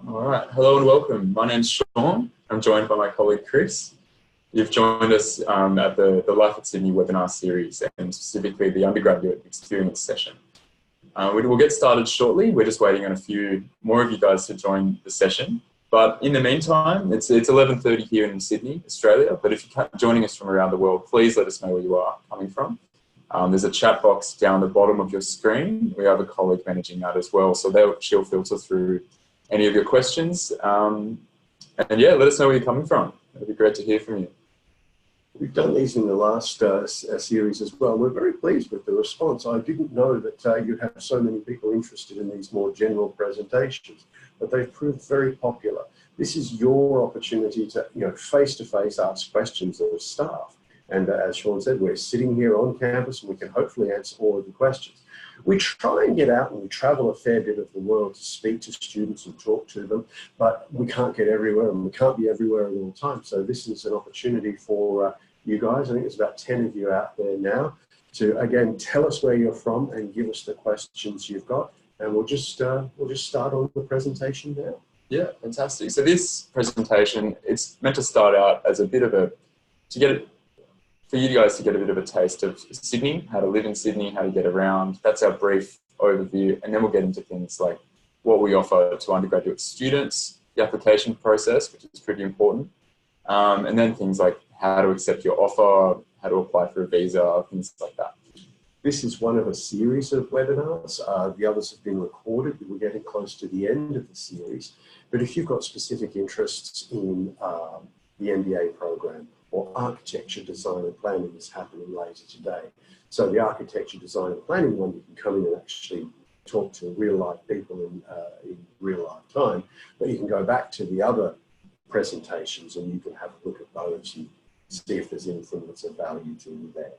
All right, hello and welcome. My name's Sean. I'm joined by my colleague Chris. You've joined us at the Life at Sydney webinar series, and specifically the Undergraduate Experience session. We'll get started shortly. We're just waiting on a few more of you guys to join the session. But in the meantime, it's 11:30 here in Sydney, Australia. But if you're joining us from around the world, please let us know where you are coming from. There's a chat box down the bottom of your screen. We have a colleague managing that as well. So she'll filter through any of your questions. And yeah, let us know where you're coming from. It'd be great to hear from you. We've done these in the last series as well. We're very pleased with the response. I didn't know that you'd have so many people interested in these more general presentations, but they've proved very popular. This is your opportunity to, face-to-face ask questions of staff. And as Sean said, we're sitting here on campus and we can hopefully answer all of the questions. We try and get out and we travel a fair bit of the world to speak to students and talk to them, but we can't get everywhere and we can't be everywhere at all times. So this is an opportunity for you guys, I think there's about 10 of you out there now, to again tell us where you're from and give us the questions you've got, and we'll just start on the presentation now. Yeah, fantastic. So this presentation, it's meant to start out as a bit of for you guys to get a bit of a taste of Sydney, how to live in Sydney, how to get around. That's our brief overview, and then we'll get into things like what we offer to undergraduate students, the application process, which is pretty important, and then things like how to accept your offer, how to apply for a visa, things like that. This is one of a series of webinars. The others have been recorded. We're getting close to the end of the series. But if you've got specific interests in the MBA program or architecture, design and planning is happening later today. So the architecture, design and planning one, you can come in and actually talk to real life people in real life time. But you can go back to the other presentations and you can have a look at those and see if there's anything that's of value to you there.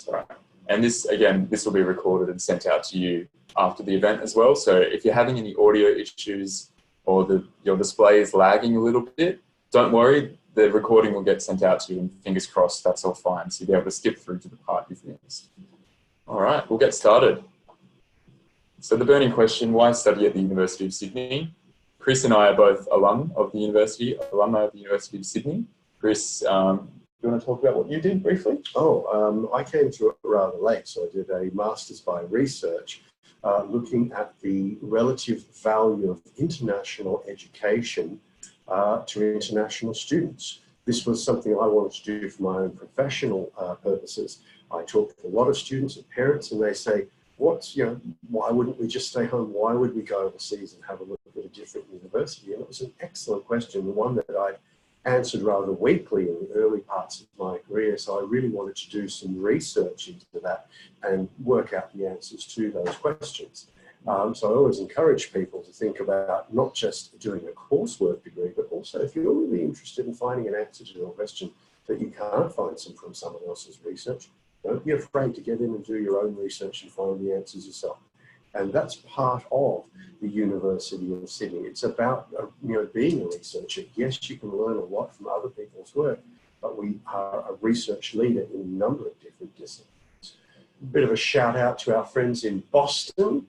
Right. And this will be recorded and sent out to you after the event as well. So if you're having any audio issues or your display is lagging a little bit, don't worry, the recording will get sent out to you, and fingers crossed that's all fine. So you'll be able to skip through to the part you've missed. All right, we'll get started. So the burning question, why study at the University of Sydney? Chris and I are both alumni of the University of Sydney. Chris, do you want to talk about what you did briefly? I came to it rather late, so I did a Master's by Research looking at the relative value of international education to international students. This was something I wanted to do for my own professional purposes. I talked to a lot of students and parents, and they say, why wouldn't we just stay home? Why would we go overseas and have a look at a different university? And it was an excellent question, the one that I answered rather weakly in the early parts of my career. So I really wanted to do some research into that and work out the answers to those questions. So I always encourage people to think about not just doing a coursework degree, but also if you're really interested in finding an answer to your question that you can't find from someone else's research, don't be afraid to get in and do your own research and find the answers yourself. And that's part of the University of Sydney. It's about being a researcher. Yes, you can learn a lot from other people's work, but we are a research leader in a number of different disciplines. A bit of a shout out to our friends in Boston.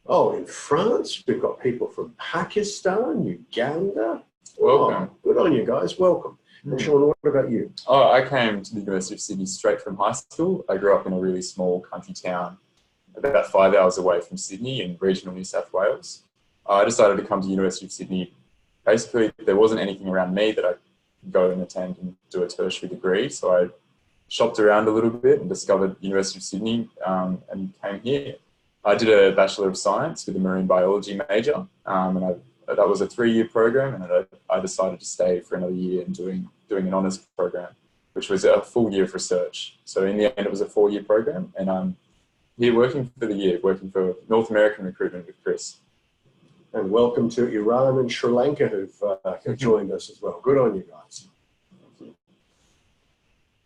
In France, we've got people from Pakistan, Uganda. Welcome. Good on you guys, welcome. And Sean, what about you? I came to the University of Sydney straight from high school. I grew up in a really small country town about 5 hours away from Sydney in regional New South Wales. I decided to come to the University of Sydney. Basically, there wasn't anything around me that I could go and attend and do a tertiary degree. So I shopped around a little bit and discovered the University of Sydney and came here. I did a Bachelor of Science with a marine biology major, and that was a 3-year program, and I decided to stay for another year and doing an honours program, which was a full year of research. So in the end, it was a 4-year program, and I'm here working for North American recruitment with Chris. And welcome to Iran and Sri Lanka who've joined us as well. Good on you guys. Thank you.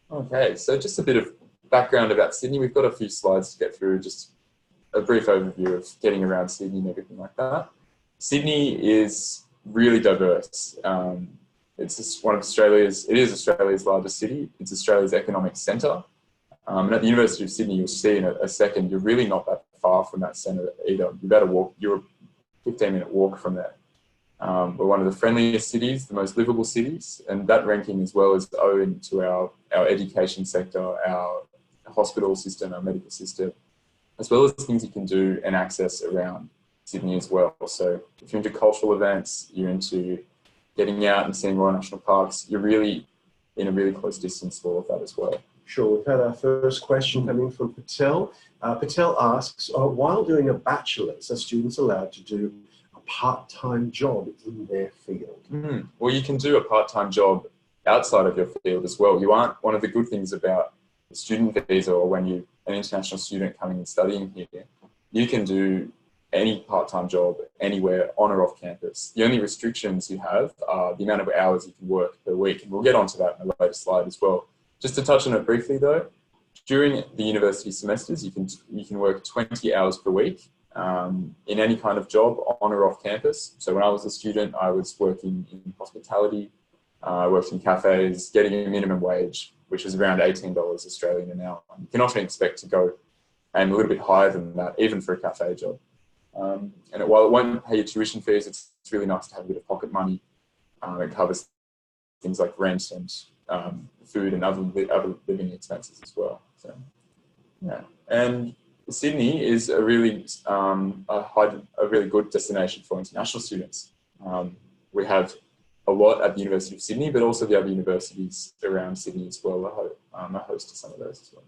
Okay, so just a bit of background about Sydney. We've got a few slides to get through, just a brief overview of getting around Sydney and everything like that. Sydney is really diverse. It's just it is Australia's largest city. It's Australia's economic centre. And at the University of Sydney, you'll see in a second, you're really not that far from that centre either. You're a 15-minute walk from there. We're one of the friendliest cities, the most livable cities, and that ranking as well is owing to our education sector, our hospital system, our medical system, as well as things you can do and access around Sydney as well. So if you're into cultural events, you're into getting out and seeing Royal National Parks, you're really in a really close distance for all of that as well. Sure, we've had our first question come in from Patel. Patel asks, while doing a bachelor's, are students allowed to do a part-time job in their field? Well, you can do a part-time job outside of your field as well. You aren't, one of the good things about the student visa, or when you're an international student coming and studying here, you can do any part-time job anywhere on or off campus. The only restrictions you have are the amount of hours you can work per week, and we'll get onto that in a later slide as well. Just to touch on it briefly though, during the university semesters, you can work 20 hours per week in any kind of job on or off campus. So when I was a student, I was working in hospitality, I worked in cafes, getting a minimum wage, which is around $18 Australian an hour. You can often expect to go aim a little bit higher than that, even for a cafe job. And while it won't pay your tuition fees, it's really nice to have a bit of pocket money. It covers things like rent and food and other living expenses as well. So, yeah. And Sydney is a really good destination for international students. We have a lot at the University of Sydney, but also the other universities around Sydney as well. I host some of those as well.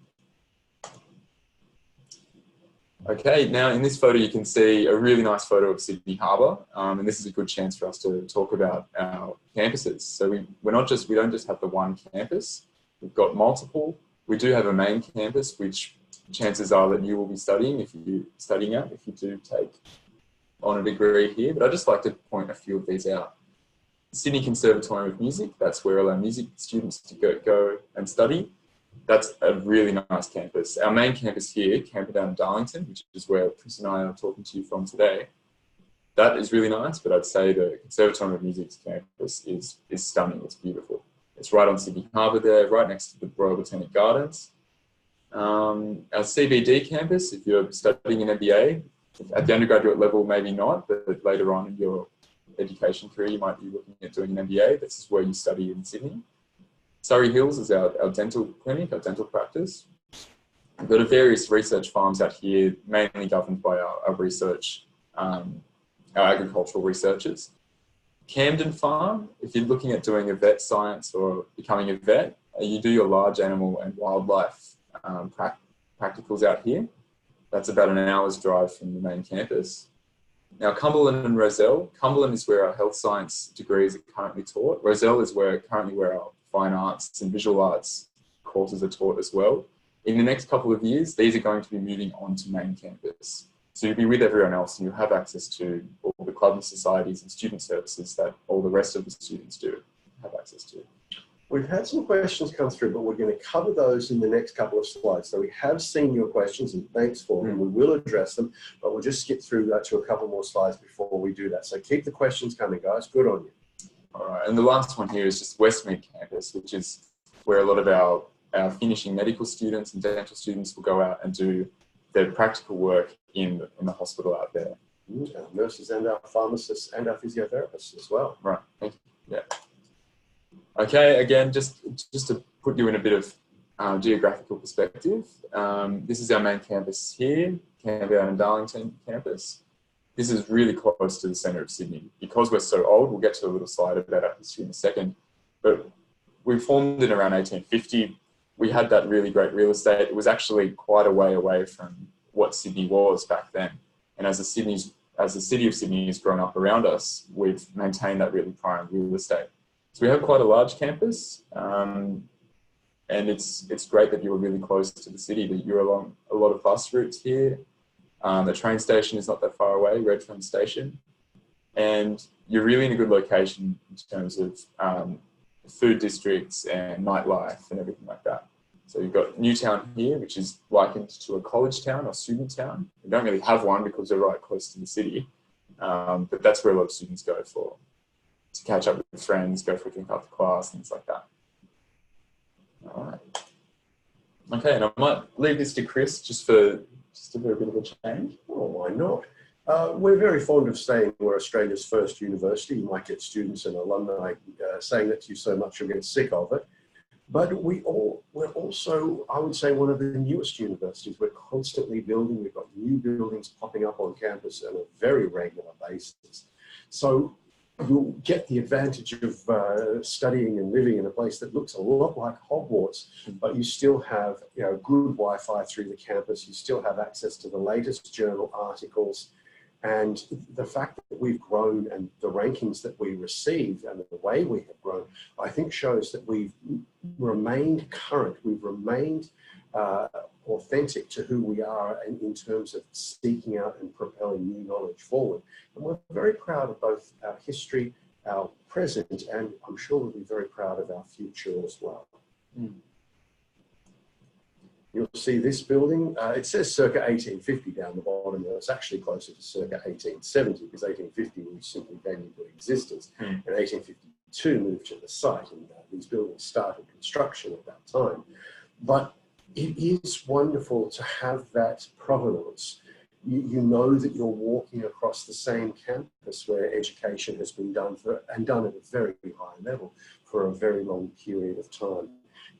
Okay, now in this photo you can see a really nice photo of Sydney Harbour, and this is a good chance for us to talk about our campuses. So we don't just have the one campus, we've got multiple. We do have a main campus, which chances are that you will be studying if you do take on a degree here, but I'd just like to point a few of these out. Sydney Conservatorium of Music, that's where all our music students go and study. That's a really nice campus. Our main campus here, Camperdown and Darlington, which is where Chris and I are talking to you from today, that is really nice, but I'd say the Conservatorium of Music's campus is stunning, it's beautiful. It's right on Sydney Harbour there, right next to the Royal Botanic Gardens. Our CBD campus, if you're studying an MBA, at the undergraduate level maybe not, but later on in your education career you might be looking at doing an MBA. This is where you study in Sydney. Surrey Hills is our dental clinic, our dental practice. We've got various research farms out here, mainly governed by our research, our agricultural researchers. Camden Farm, if you're looking at doing a vet science or becoming a vet, you do your large animal and wildlife practicals out here. That's about an hour's drive from the main campus. Now, Cumberland and Rozelle. Cumberland is where our health science degrees are currently taught. Rozelle is currently where our fine arts and visual arts courses are taught as well. In the next couple of years, these are going to be moving on to main campus. So you'll be with everyone else and you'll have access to all the club and societies and student services that all the rest of the students do have access to. We've had some questions come through, but we're going to cover those in the next couple of slides. So we have seen your questions and thanks for them. We will address them, but we'll just skip through to a couple more slides before we do that. So keep the questions coming, guys. Good on you. All right, and the last one here is just Westmead campus, which is where a lot of our finishing medical students and dental students will go out and do their practical work in the hospital out there. Our nurses and our pharmacists and our physiotherapists as well. Right, thank you. Yeah. Okay, again, just to put you in a bit of geographical perspective, this is our main campus here, Camperdown and Darlington campus. This is really close to the centre of Sydney. Because we're so old, we'll get to a little slide about our history in a second, but we formed in around 1850. We had that really great real estate. It was actually quite a way away from what Sydney was back then. And as the city of Sydney has grown up around us, we've maintained that really prime real estate. So we have quite a large campus, and it's great that you're really close to the city, that you're along a lot of bus routes here. The train station is not that far away, Redfern Station. And you're really in a good location in terms of food districts and nightlife and everything like that. So you've got Newtown here, which is likened to a college town or student town. We don't really have one because we're right close to the city, but that's where a lot of students go to catch up with friends, go for a drink after class, things like that. All right. Okay, and I might leave this to Chris just for a bit of a change. Oh, why not? We're very fond of saying we're Australia's first university. You might get students and alumni saying that to you so much you'll get sick of it. But we're also, I would say, one of the newest universities. We're constantly building. We've got new buildings popping up on campus on a very regular basis. So you'll get the advantage of studying and living in a place that looks a lot like Hogwarts, but you still have, you know, good Wi-Fi through the campus. You still have access to the latest journal articles. And the fact that we've grown and the rankings that we receive and the way we have grown, I think shows that we've remained current, we've remained authentic to who we are in terms of seeking out and propelling new knowledge forward. And we're very proud of both our history, our present, and I'm sure we'll be very proud of our future as well. Mm. You'll see this building, it says circa 1850 down the bottom there. It's actually closer to circa 1870 because 1850 we simply gave into existence. And 1852 moved to the site, and these buildings started construction at that time. But it is wonderful to have that provenance. You know that you're walking across the same campus where education has been done and done at a very high level for a very long period of time.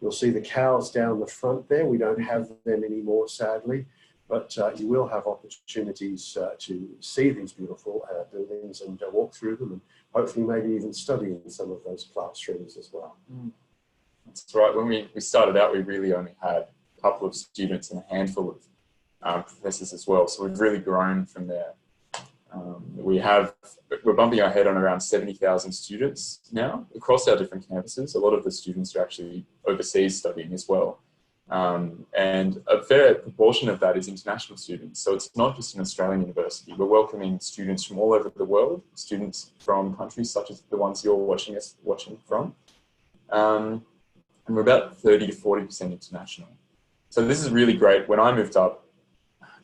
You'll see the cows down the front there. We don't have them anymore, sadly, but you will have opportunities to see these beautiful buildings and walk through them and hopefully maybe even study in some of those classrooms as well. That's right. When we started out, we really only had a couple of students and a handful of professors as well. So we've really grown from there. We're bumping our head on around 70,000 students now across our different campuses. A lot of the students are actually overseas studying as well. And a fair proportion of that is international students. So it's not just an Australian university. We're welcoming students from all over the world, students from countries such as the ones you're watching from. And we're about 30 to 40% international. So this is really great. When I moved up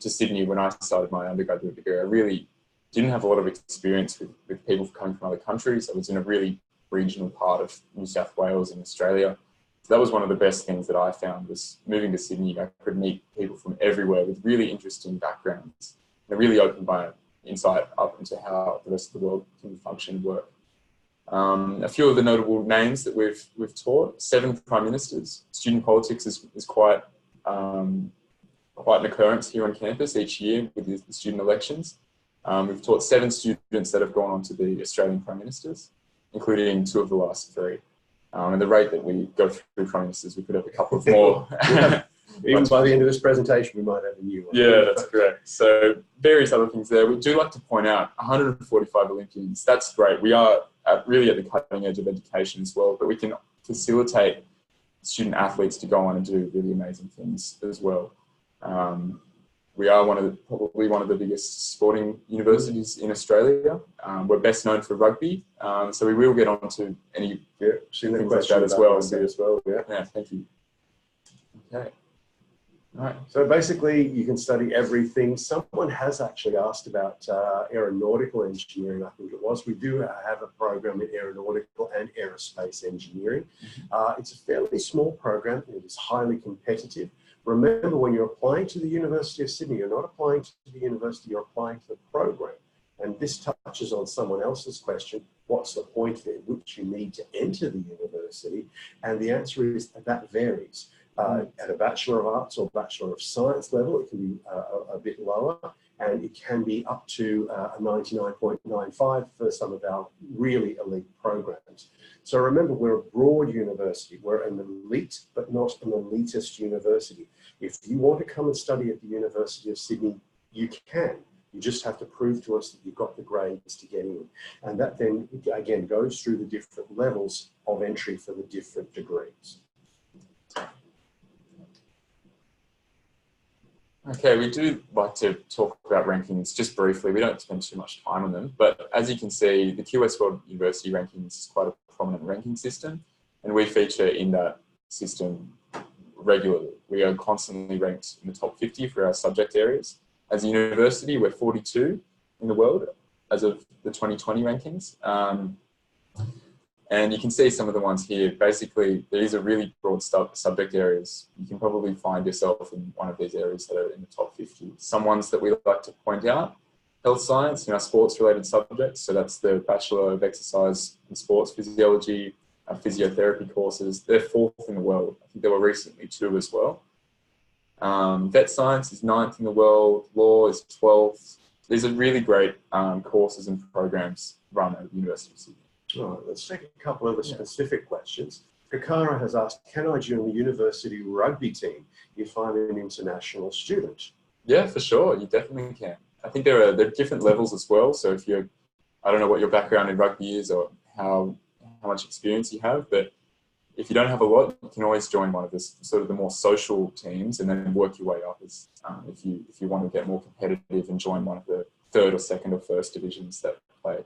to Sydney, when I started my undergraduate degree, I really didn't have a lot of experience with people coming from other countries. I was in a really regional part of New South Wales in Australia. So that was one of the best things that I found, was moving to Sydney. I could meet people from everywhere with really interesting backgrounds. And it really opened my insight up into how the rest of the world can function and work. A few of the notable names that we've taught: 7 prime ministers. Student politics is quite an occurrence here on campus each year with the student elections. We've taught 7 students that have gone on to be Australian prime ministers, including 2 of the last 3. And the rate that we go through prime ministers, we could have a couple of more. Even by the end of this presentation, we might have a new one. Yeah, that's correct. So various other things there. We do like to point out 145 Olympians. That's great. We are really at the cutting edge of education as well, but we can facilitate student athletes to go on and do really amazing things as well. We are probably one of the biggest sporting universities in Australia. We're best known for rugby, so we will get on to any things like that as well. Yeah, thank you. Okay. All right. So basically, you can study everything. Someone has actually asked about aeronautical engineering, I think it was. We do have a program in aeronautical and aerospace engineering. It's a fairly small program. It is highly competitive. Remember, when you're applying to the University of Sydney, you're not applying to the university, you're applying to the program. And this touches on someone else's question: what's the point there, which you need to enter the university? And the answer is that varies. At a Bachelor of Arts or Bachelor of Science level, it can be a bit lower, and it can be up to a 99.95 for some of our really elite programs. So remember, we're a broad university. We're an elite, but not an elitist university. If you want to come and study at the University of Sydney, you can. You just have to prove to us that you've got the grades to get in. And that then, again, goes through the different levels of entry for the different degrees. Okay, we do like to talk about rankings just briefly. We don't spend too much time on them, but as you can see, the QS World University Rankings is quite a prominent ranking system, and we feature in that system regularly. We are constantly ranked in the top 50 for our subject areas. As a university, we're 42 in the world as of the 2020 rankings. And you can see some of the ones here. Basically, these are really broad subject areas. You can probably find yourself in one of these areas that are in the top 50. Some ones that we like to point out: health science, sports-related subjects. So that's the Bachelor of Exercise and Sports Physiology, physiotherapy courses. They're 4th in the world. I think there were recently 2 as well. Vet science is 9th in the world. Law is 12th. These are really great courses and programs run at the University of Sydney. All right, let's take a couple of the specific questions. Kakara has asked, can I join the university rugby team if I'm an international student? Yeah, for sure. You definitely can. I think there are different levels as well. So if you're, I don't know what your background in rugby is or how much experience you have, but if you don't have a lot, you can always join one of the sort of the more social teams and then work your way up as if you want to get more competitive and join one of the 3rd or 2nd or 1st divisions that play.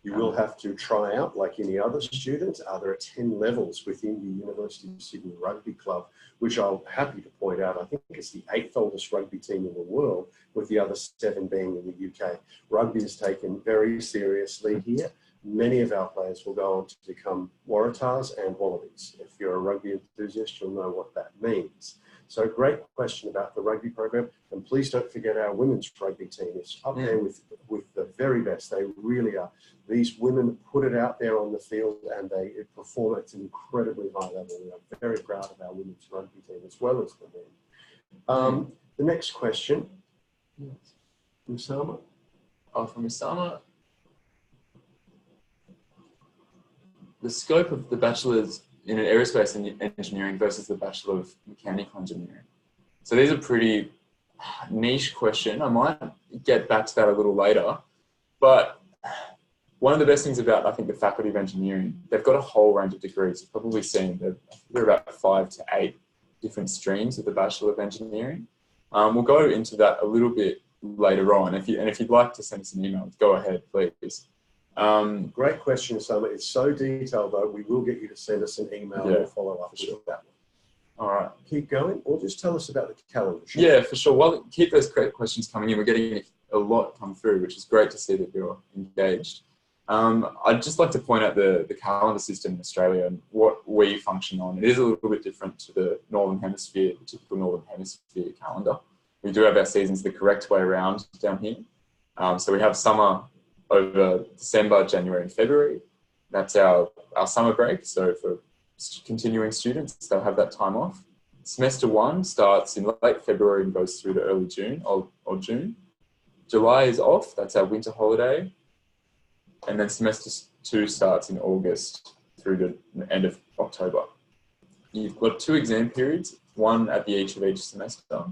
You will have to try out like any other student. There are 10 levels within the University of Sydney Rugby Club, which I'm happy to point out. I think it's the 8th oldest rugby team in the world, with the other 7 being in the UK. Rugby is taken very seriously here. Many of our players will go on to become Waratahs and Wallabies. If you're a rugby enthusiast, you'll know what that means. So great question about the rugby program. And please don't forget our women's rugby team. It's up there with the very best. They really are. These women put it out there on the field and they perform at an incredibly high level. We are very proud of our women's rugby team as well as the men. The next question, Usama. From Usama. The scope of the bachelor's in aerospace engineering versus the Bachelor of Mechanical Engineering. So these are pretty niche question. I might get back to that a little later, but one of the best things about, I think, the Faculty of Engineering, they've got a whole range of degrees. You've probably seen that there are about 5 to 8 different streams of the Bachelor of Engineering. We'll go into that a little bit later on. If you'd like to send us an email, go ahead, please. Great question, Osama. It's so detailed, though. We will get you to send us an email and we'll follow up with that one. All right, keep going, or just tell us about the calendar. Yeah, for sure. Well, keep those questions coming in. We're getting a lot come through, which is great to see that you're engaged. I'd just like to point out the calendar system in Australia and what we function on. It is a little bit different to the Northern Hemisphere, the typical Northern Hemisphere calendar. We do have our seasons the correct way around down here. So we have summer over December, January and February. That's our summer break. So for continuing students, they'll have that time off. Semester 1 starts in late February and goes through to early June or June. July is off. That's our winter holiday. And then semester 2 starts in August through to the end of October. You've got 2 exam periods, one at the each semester.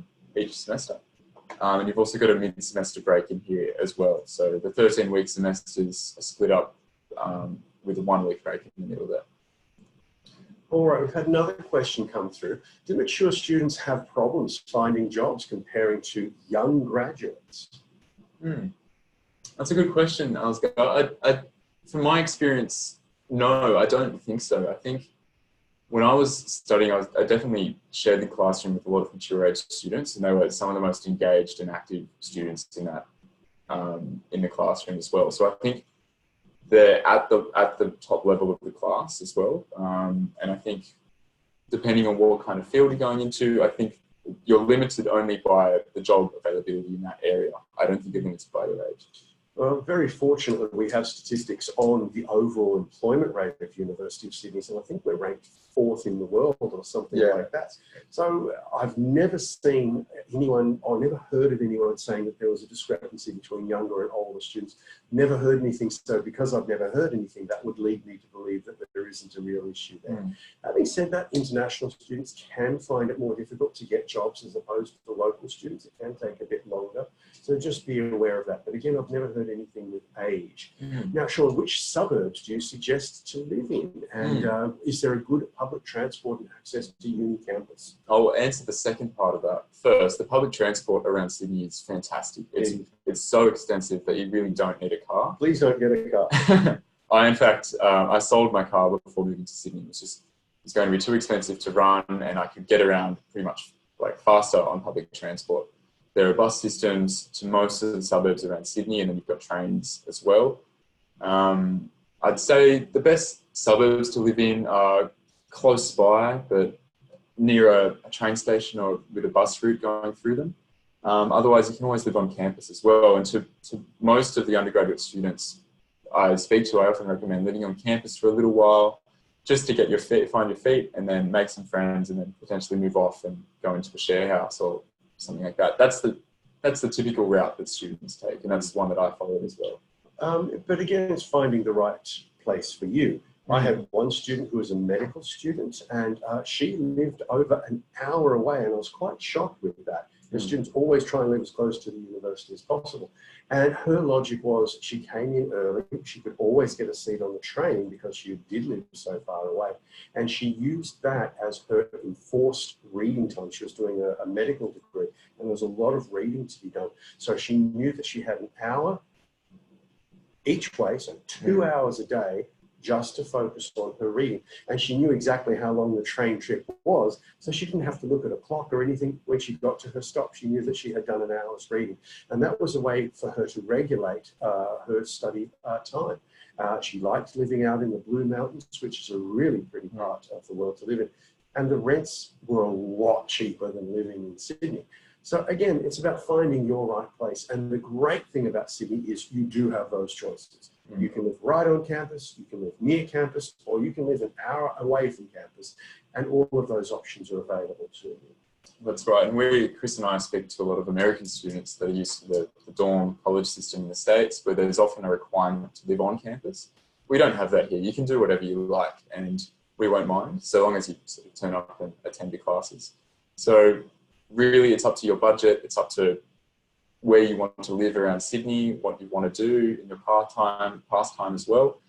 And you've also got a mid-semester break in here as well. So the 13-week semesters are split up with a 1-week break in the middle there. All right, we've had another question come through. Do mature students have problems finding jobs comparing to young graduates? That's a good question, Asgar. From my experience, no, I don't think so. I think when I was studying, I definitely shared the classroom with a lot of mature age students, and they were some of the most engaged and active students in that in the classroom as well. So I think they're at the top level of the class as well. And I think depending on what kind of field you're going into, I think you're limited only by the job availability in that area. I don't think you're limited by your age. Well, very fortunately, we have statistics on the overall employment rate of University of Sydney, and I think we're ranked 4th in the world or something like that. So I've never seen anyone, or never heard of anyone saying that there was a discrepancy between younger and older students. Never heard anything. So because I've never heard anything, that would lead me to believe that there isn't a real issue there. Having said that, international students can find it more difficult to get jobs as opposed to the local students. It can take a bit longer. So just be aware of that. But again, I've never heard anything with age. Now, Sean, which suburbs do you suggest to live in? And is there a good public transport and access to uni campus? I'll answer the second part of that first. The public transport around Sydney is fantastic. It's so extensive that you really don't need a car. Please don't get a car. I sold my car before moving to Sydney. It's going to be too expensive to run, and I could get around pretty much like faster on public transport. There are bus systems to most of the suburbs around Sydney, and then you've got trains as well. I I'd say the best suburbs to live in are close by, but near a train station or with a bus route going through them. Otherwise, you can always live on campus as well. And to most of the undergraduate students I speak to, I often recommend living on campus for a little while, just to get your feet, find your feet, and then make some friends, and then potentially move off and go into a share house or something like that. That's the typical route that students take, and that's one that I followed as well. But again, it's finding the right place for you. I had one student who was a medical student, and she lived over an hour away, and I was quite shocked with that. The students always try and live as close to the university as possible. And her logic was she came in early, she could always get a seat on the train because she did live so far away. And she used that as her enforced reading time. She was doing a medical degree, and there was a lot of reading to be done. So she knew that she had an hour each way, so 2 hours a day, just to focus on her reading. And she knew exactly how long the train trip was, so she didn't have to look at a clock or anything when she got to her stop. She knew that she had done an hour's reading. And that was a way for her to regulate her study time. She liked living out in the Blue Mountains, which is a really pretty part of the world to live in. And the rents were a lot cheaper than living in Sydney. So again, it's about finding your right place. And the great thing about Sydney is you do have those choices. You can live right on campus, you can live near campus, or you can live an hour away from campus. And all of those options are available to you. That's right. And Chris and I speak to a lot of American students that are used to the dorm college system in the States, where there's often a requirement to live on campus. We don't have that here. You can do whatever you like, and we won't mind, so long as you sort of turn up and attend your classes. So really, it's up to your budget. It's up to where you want to live around Sydney, what you want to do in your pastime as well.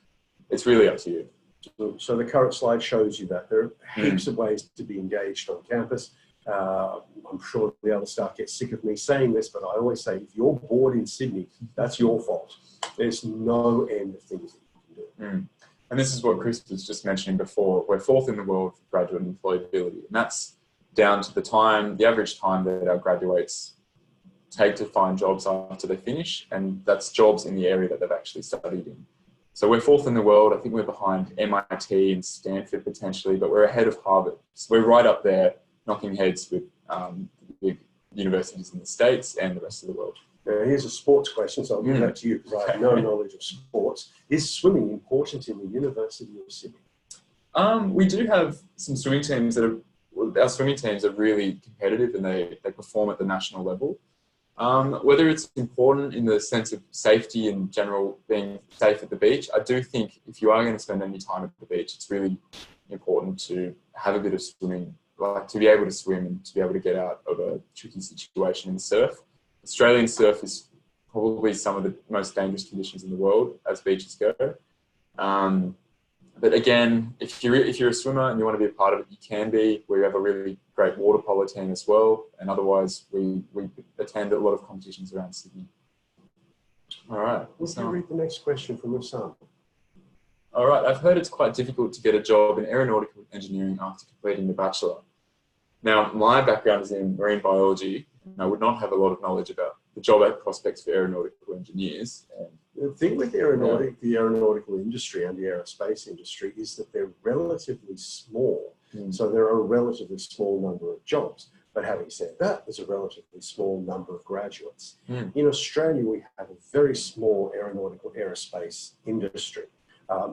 It's really up to you. So the current slide shows you that there are heaps of ways to be engaged on campus. I'm sure the other staff get sick of me saying this, but I always say, if you're bored in Sydney, that's your fault. There's no end of things that you can do. And this is what Chris was just mentioning before. We're fourth in the world for graduate employability. And that's down to the average time that our graduates take to find jobs after they finish, and that's jobs in the area that they've actually studied in. So we're fourth in the world. I think we're behind MIT and Stanford potentially, but we're ahead of Harvard. So we're right up there, knocking heads with big universities in the States and the rest of the world. Here's a sports question, so I'll give that to you because I have no knowledge of sports. Is swimming important in the University of Sydney? We do have some swimming teams our swimming teams are really competitive, and they perform at the national level. Whether it's important in the sense of safety and general being safe at the beach, I do think if you are going to spend any time at the beach, it's really important to have a bit of swimming, like to be able to swim and to be able to get out of a tricky situation in the surf. Australian surf is probably some of the most dangerous conditions in the world as beaches go. But again, if you're a swimmer and you want to be a part of it, you can be. We have a really great water polo team as well. And otherwise, we attend a lot of competitions around Sydney. All right. Would you read the next question from Usama? All right. I've heard it's quite difficult to get a job in aeronautical engineering after completing the Bachelor. Now, my background is in marine biology, and I would not have a lot of knowledge about the job prospects for aeronautical engineers. And the thing with the aeronautical industry and the aerospace industry is that they're relatively small. So there are a relatively small number of jobs. But having said that, there's a relatively small number of graduates. In Australia, we have a very small aerospace industry.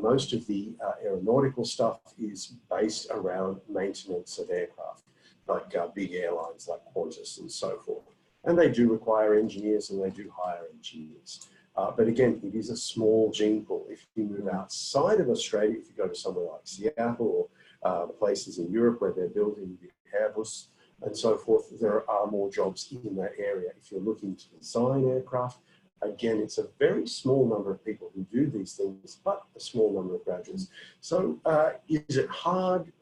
Most of the aeronautical stuff is based around maintenance of aircraft, like big airlines like Qantas and so forth. And they do require engineers, and they do hire engineers. But again, it is a small gene pool. If you move outside of Australia, if you go to somewhere like Seattle or places in Europe where they're building the Airbus and so forth, there are more jobs in that area. If you're looking to design aircraft, again, it's a very small number of people who do these things, but a small number of graduates. So is it hard?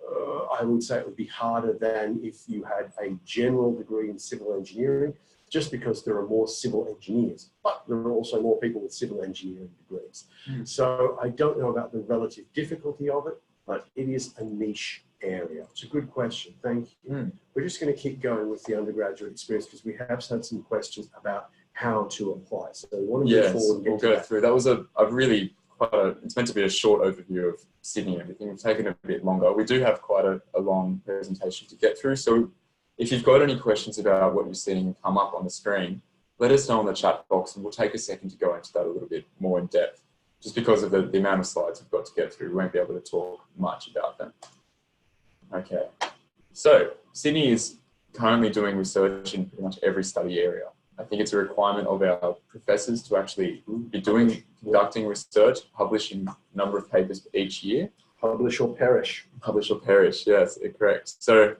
I would say it would be harder than if you had a general degree in civil engineering, just because there are more civil engineers, but there are also more people with civil engineering degrees. So I don't know about the relative difficulty of it, but it is a niche area. It's a good question, thank you. We're just going to keep going with the undergraduate experience because we have had some questions about how to apply. So we want to move forward and we'll go through. That was a really it's meant to be a short overview of Sydney and everything. We've taken a bit longer. We do have quite a long presentation to get through. So if you've got any questions about what you're seeing come up on the screen, let us know in the chat box and we'll take a second to go into that a little bit more in depth. Just because of the amount of slides we've got to get through, we won't be able to talk much about them. Okay, so Sydney is currently doing research in pretty much every study area. I think it's a requirement of our professors to actually be conducting research, publishing a number of papers each year. Publish or perish. Publish or perish, yes, correct. So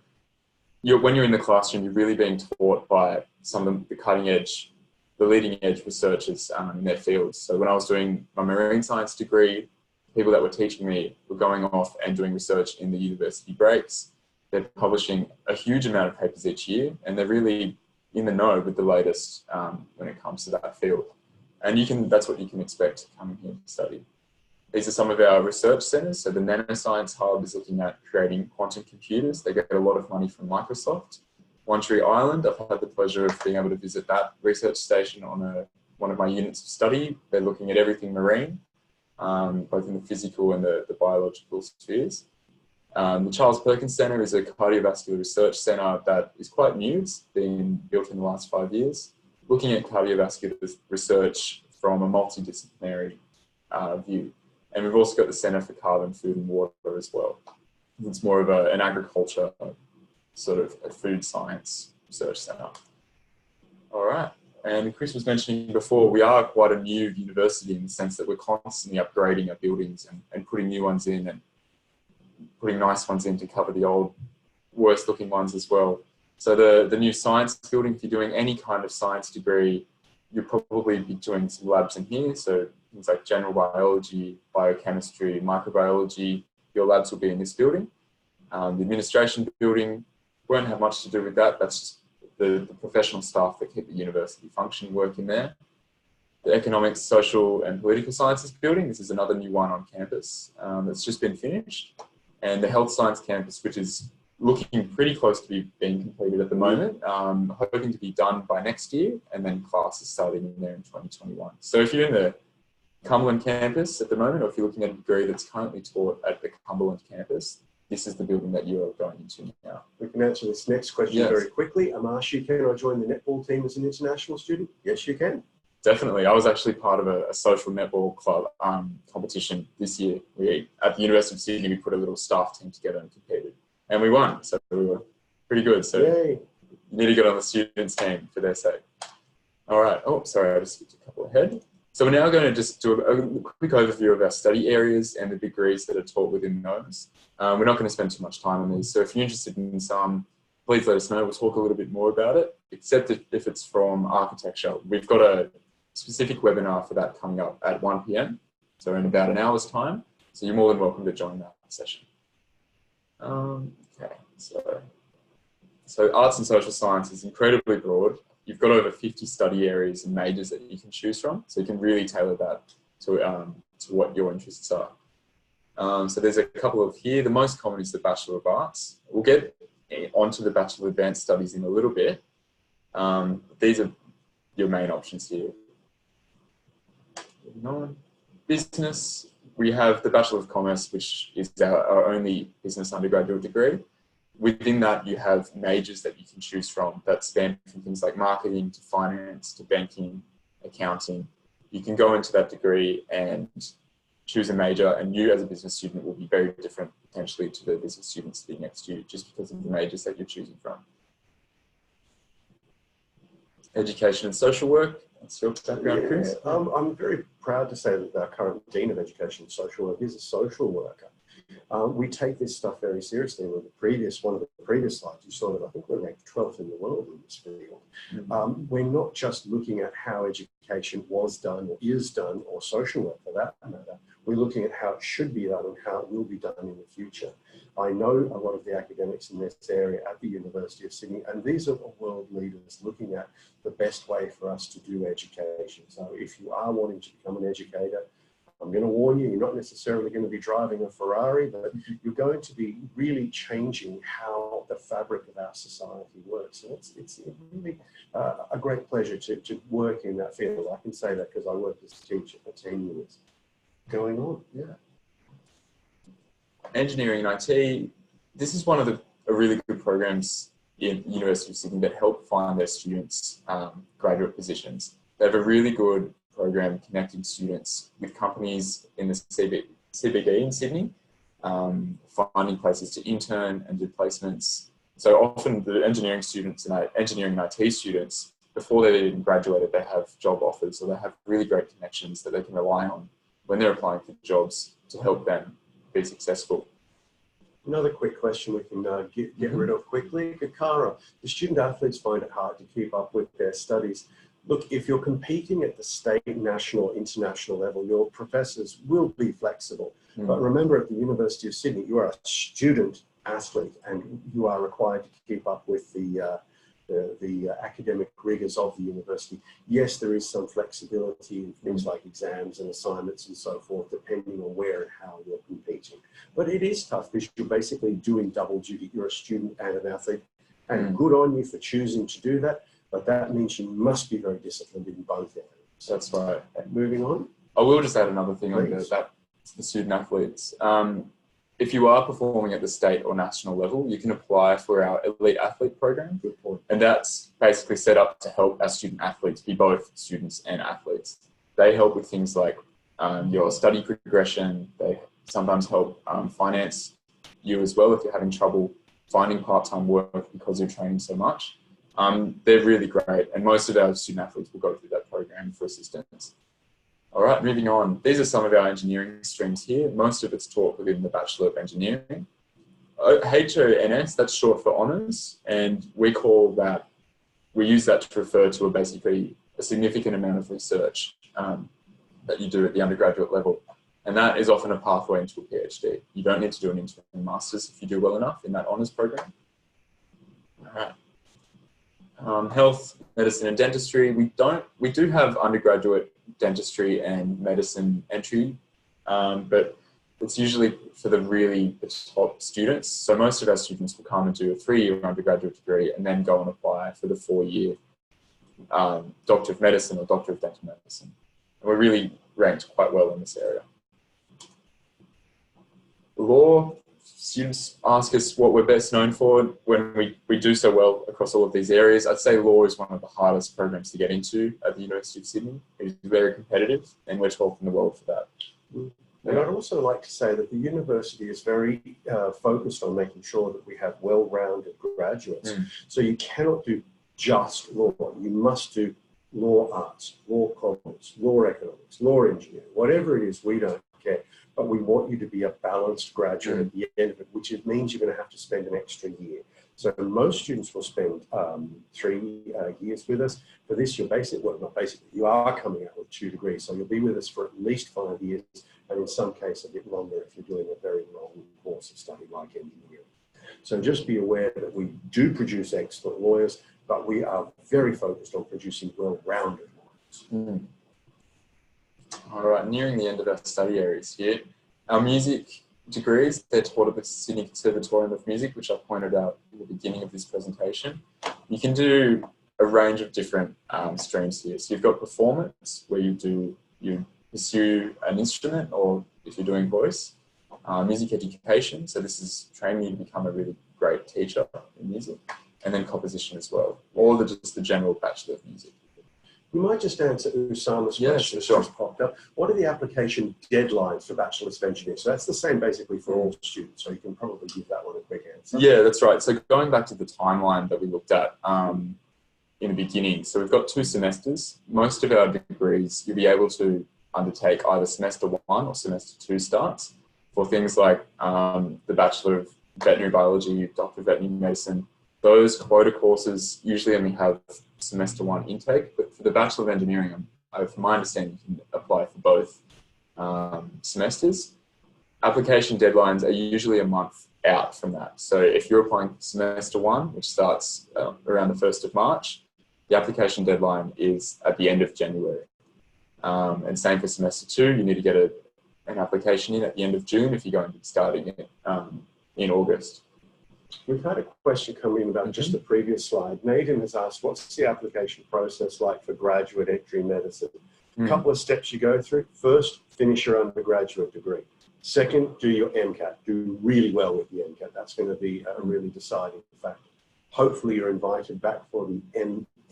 when you're in the classroom, you're really being taught by some of the cutting edge, the leading edge researchers in their fields. So when I was doing my marine science degree, people that were teaching me were going off and doing research in the university breaks. They're publishing a huge amount of papers each year, and they're really in the know with the latest when it comes to that field. And that's what you can expect coming here to study. These are some of our research centres. So the Nanoscience Hub is looking at creating quantum computers. They get a lot of money from Microsoft. One Tree Island, I've had the pleasure of being able to visit that research station on one of my units of study. They're looking at everything marine, both in the physical and the biological spheres. The Charles Perkins Centre is a cardiovascular research centre that is quite new. It's been built in the last 5 years, looking at cardiovascular research from a multidisciplinary view. And we've also got the Centre for Carbon, Food and Water as well. It's more of an agriculture, sort of a food science research centre. All right. And Chris was mentioning before, we are quite a new university in the sense that we're constantly upgrading our buildings and putting new ones in and putting nice ones in to cover the old, worse looking ones as well. So the new science building, if you're doing any kind of science degree, you'll probably be doing some labs in here. So things like general biology, biochemistry, microbiology, your labs will be in this building. The administration building won't have much to do with that. That's just the professional staff that keep the university functioning work in there. The Economics, Social and Political Sciences building, this is another new one on campus that's just been finished. And the Health Science campus, which is looking pretty close to being completed at the moment, hoping to be done by next year, and then classes starting in there in 2021. So if you're in the Cumberland campus at the moment, or if you're looking at a degree that's currently taught at the Cumberland campus, this is the building that you are going into now. We can answer this next question very quickly. Amashi, can I join the netball team as an international student? Yes, you can. Definitely. I was actually part of a social netball club competition this year. At the University of Sydney, we put a little staff team together and competed. And we won, so we were pretty good. So you need to get on the students' team for their sake. All right. Oh, sorry, I just skipped a couple ahead. So we're now going to just do a quick overview of our study areas and the degrees that are taught within those. We're not going to spend too much time on these. So if you're interested in some, please let us know. We'll talk a little bit more about it, except if it's from architecture. We've got a specific webinar for that coming up at 1 p.m. So in about an hour's time. So you're more than welcome to join that session. Okay, so arts and social science is incredibly broad. You've got over 50 study areas and majors that you can choose from. So you can really tailor that to what your interests are. So there's a couple of here. The most common is the Bachelor of Arts. We'll get onto the Bachelor of Advanced Studies in a little bit. These are your main options here. Business, we have the Bachelor of Commerce, which is our only business undergraduate degree. Within that, you have majors that you can choose from that span from things like marketing to finance to banking, accounting. You can go into that degree and choose a major, and you as a business student will be very different potentially to the business students sitting next to you just because of the majors that you're choosing from. Education and social work. That's your background, Chris. I'm very proud to say that our current Dean of Education and Social Work is a social worker. We take this stuff very seriously. With one of the previous slides, you saw that I think we're ranked 12th in the world in this field. We're not just looking at how education was done or is done, or social work for that matter. We're looking at how it should be done and how it will be done in the future. I know a lot of the academics in this area at the University of Sydney, and these are the world leaders looking at the best way for us to do education. So if you are wanting to become an educator, I'm going to warn you, you're not necessarily going to be driving a Ferrari, but you're going to be really changing how the fabric of our society works. So it's really a great pleasure to work in that field. I can say that because I worked as a teacher for 10 years. going on. Yeah. Engineering and IT, this is one of the really good programs in University of Sydney that help find their students graduate positions. They have a really good program connecting students with companies in the CBD in Sydney, finding places to intern and do placements. So often the engineering students and engineering and IT students, before they even graduated, they have job offers, or they have really great connections that they can rely on when they're applying for jobs to help them be successful. Another quick question we can get rid of quickly. Kakara, the student athletes find it hard to keep up with their studies. Look, if you're competing at the state, national, international level, your professors will be flexible. But remember, at the University of Sydney, you are a student athlete and you are required to keep up with the academic rigors of the university. Yes, there is some flexibility in things like exams and assignments and so forth, depending on where and how you're competing. But it is tough because you're basically doing double duty. You're a student and an athlete, and good on you for choosing to do that. But that means you must be very disciplined in both areas. That's right. Moving on. I will just add another thing on that, the student athletes. If you are performing at the state or national level, you can apply for our elite athlete program. Good point. And that's basically set up to help our student athletes be both students and athletes. They help with things like your study progression. They sometimes help finance you as well if you're having trouble finding part-time work because you're training so much. They're really great, and most of our student athletes will go through that program for assistance. All right, moving on. These are some of our engineering streams here. Most of it's taught within the Bachelor of Engineering. HONS, that's short for honours, and we use that to refer to basically a significant amount of research that you do at the undergraduate level. And that is often a pathway into a PhD. You don't need to do an intern master's if you do well enough in that honours program. All right. Health, medicine and dentistry. We do have undergraduate dentistry and medicine entry, but it's usually for the top students. So most of our students will come and do a 3-year undergraduate degree and then go and apply for the 4-year Doctor of Medicine or Doctor of Dental Medicine. And we're really ranked quite well in this area. Law, students ask us what we're best known for when we do so well across all of these areas. I'd say law is one of the hardest programs to get into at the University of Sydney. It is very competitive, and we're top in the world for that. And I'd also like to say that the university is very focused on making sure that we have well-rounded graduates. So you cannot do just law. You must do law arts, law commerce, law economics, law engineering, whatever it is, we don't care. But we want you to be a balanced graduate at the end of it, which means you're going to have to spend an extra year. So most students will spend 3 years with us. For this, you are coming out with 2 degrees. So you'll be with us for at least 5 years, and in some cases a bit longer if you're doing a very long course of study like engineering. So just be aware that we do produce excellent lawyers, but we are very focused on producing well-rounded lawyers. All right, nearing the end of our study areas here. Our music degrees, they're taught at the Sydney Conservatorium of Music, which I pointed out at the beginning of this presentation. You can do a range of different streams here. So you've got performance, where you pursue an instrument, or if you're doing voice. Music education, so this is training you to become a really great teacher in music. And then composition as well, or just the general Bachelor of Music. You might just answer Usama's question that just popped up. What are the application deadlines for Bachelors of Engineering? So that's the same basically for all students, so you can probably give that one a quick answer. Yeah, that's right. So going back to the timeline that we looked at in the beginning, so we've got 2 semesters. Most of our degrees you'll be able to undertake either semester 1 or semester 2 starts for things like the Bachelor of Veterinary Biology, Doctor of Veterinary Medicine. Those quota courses usually only have semester 1 intake, but for the Bachelor of Engineering, from my understanding, you can apply for both semesters. Application deadlines are usually a month out from that. So if you're applying for semester 1, which starts around the 1st of March, the application deadline is at the end of January. And same for semester 2, you need to get an application in at the end of June if you're going to be starting it in August. We've had a question come in about just the previous slide. Nathan has asked, what's the application process like for graduate entry medicine? Couple of steps you go through. First, finish your undergraduate degree. Second, do your MCAT. Do really well with the MCAT. That's going to be a really deciding factor. Hopefully you're invited back for the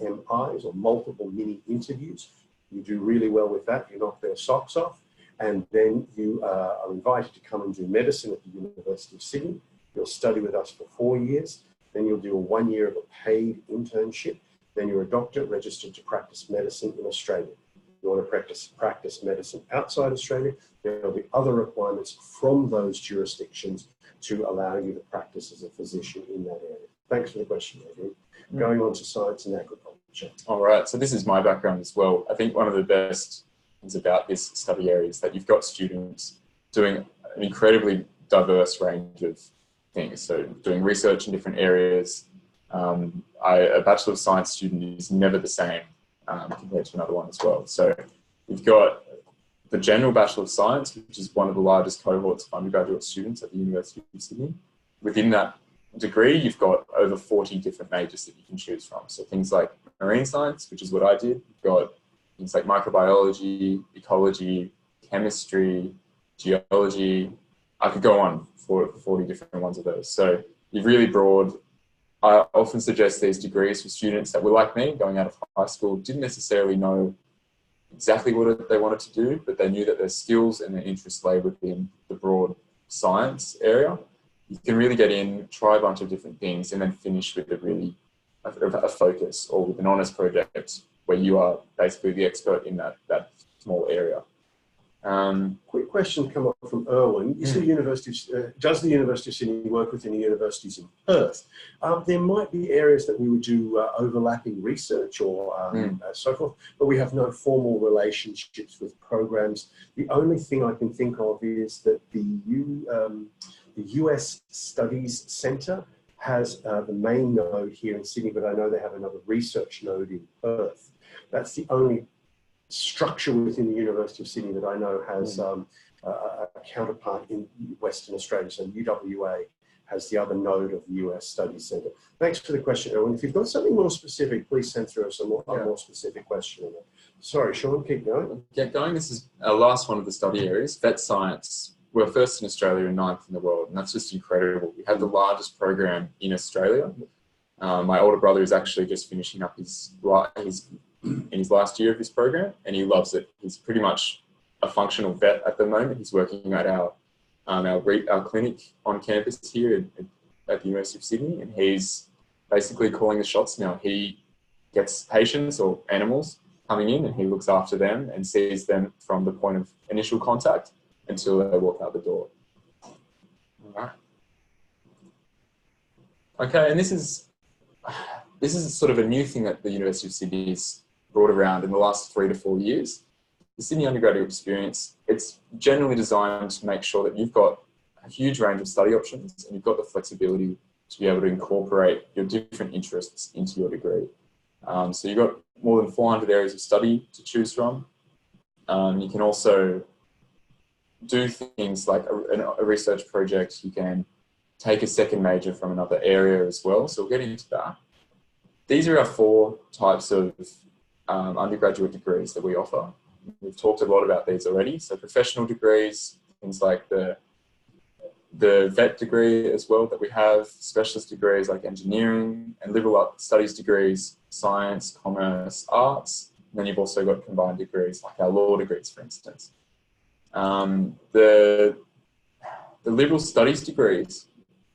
MMIs, or multiple mini interviews. You do really well with that. You knock their socks off. And then you are invited to come and do medicine at the University of Sydney. You'll study with us for 4 years. Then you'll do a 1 year of a paid internship. Then you're a doctor registered to practice medicine in Australia. You want to practice medicine outside Australia, there will be other requirements from those jurisdictions to allow you to practice as a physician in that area. Thanks for the question, Adrian. Going on to science and agriculture. All right, so this is my background as well. I think one of the best things about this study area is that you've got students doing an incredibly diverse range of things. So doing research in different areas. A Bachelor of Science student is never the same compared to another one as well. So you've got the general Bachelor of Science, which is one of the largest cohorts of undergraduate students at the University of Sydney. Within that degree, you've got over 40 different majors that you can choose from. So things like marine science, which is what I did. You've got things like microbiology, ecology, chemistry, geology. I could go on for 40 different ones of those. So you're really broad. I often suggest these degrees for students that were like me, going out of high school, didn't necessarily know exactly what they wanted to do, but they knew that their skills and their interests lay within the broad science area. You can really get in, try a bunch of different things, and then finish with a focus, or with an honours project where you are basically the expert in that small area. Quick question come up from Erwin. Is the does the University of Sydney work with any universities in Perth? There might be areas that we would do overlapping research or so forth, but we have no formal relationships with programs. The only thing I can think of is that the US Studies Centre has the main node here in Sydney, but I know they have another research node in Perth. That's the only structure within the University of Sydney that I know has a counterpart in Western Australia. So UWA has the other node of the US Studies Centre. Thanks for the question, Erwin. If you've got something more specific, please send through us a more specific question on that. Sorry, Sean, keep going. Get going. This is our last one of the study areas, vet science. We're first in Australia and 9th in the world, and that's just incredible. We have the largest program in Australia. My older brother is actually just finishing up in his last year of this program, and he loves it. He's pretty much a functional vet at the moment. He's working at our clinic on campus here at the University of Sydney, and he's basically calling the shots now. He gets patients or animals coming in, and he looks after them and sees them from the point of initial contact until they walk out the door. All right. Okay, and this is sort of a new thing that the University of Sydney's brought around in the last 3 to 4 years. The Sydney Undergraduate Experience, it's generally designed to make sure that you've got a huge range of study options and you've got the flexibility to be able to incorporate your different interests into your degree. So you've got more than 400 areas of study to choose from. You can also do things like a research project. You can take a second major from another area as well. So we'll get into that. These are our 4 types of undergraduate degrees that we offer. We've talked a lot about these already. So professional degrees, things like the vet degree as well that we have, specialist degrees like engineering, and liberal studies degrees, science, commerce, arts. And then you've also got combined degrees like our law degrees, for instance. The liberal studies degrees,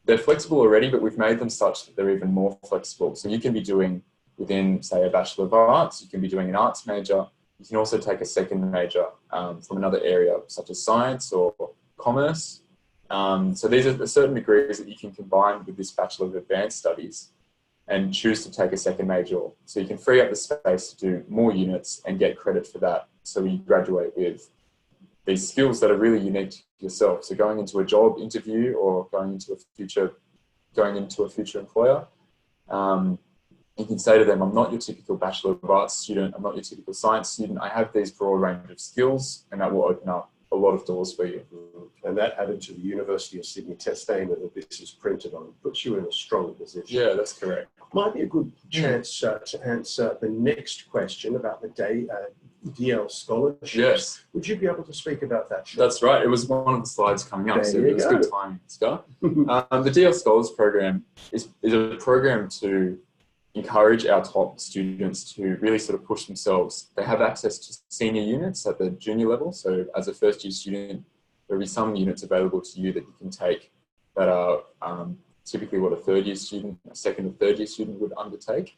they're flexible already, but we've made them such that they're even more flexible. So you can be doing within, say, a Bachelor of Arts, you can be doing an arts major. You can also take a second major from another area, such as science or commerce. So these are certain degrees that you can combine with this Bachelor of Advanced Studies and choose to take a second major. So you can free up the space to do more units and get credit for that. So you graduate with these skills that are really unique to yourself. So going into a job interview or going into a future employer, you can say to them, I'm not your typical Bachelor of Arts student, I'm not your typical science student, I have these broad range of skills, and that will open up a lot of doors for you. And that added to the University of Sydney testament that this is printed on puts you in a strong position. Yeah, that's correct. Might be a good chance to answer the next question about the DL scholarships. Yes. Would you be able to speak about that? That's right. It was one of the slides coming up, so it was good timing, Scott. The DL Scholars Program is a program to encourage our top students to really sort of push themselves. They have access to senior units at the junior level. So as a first year student, there'll be some units available to you that you can take that are typically what a third year student, a second or third year student would undertake.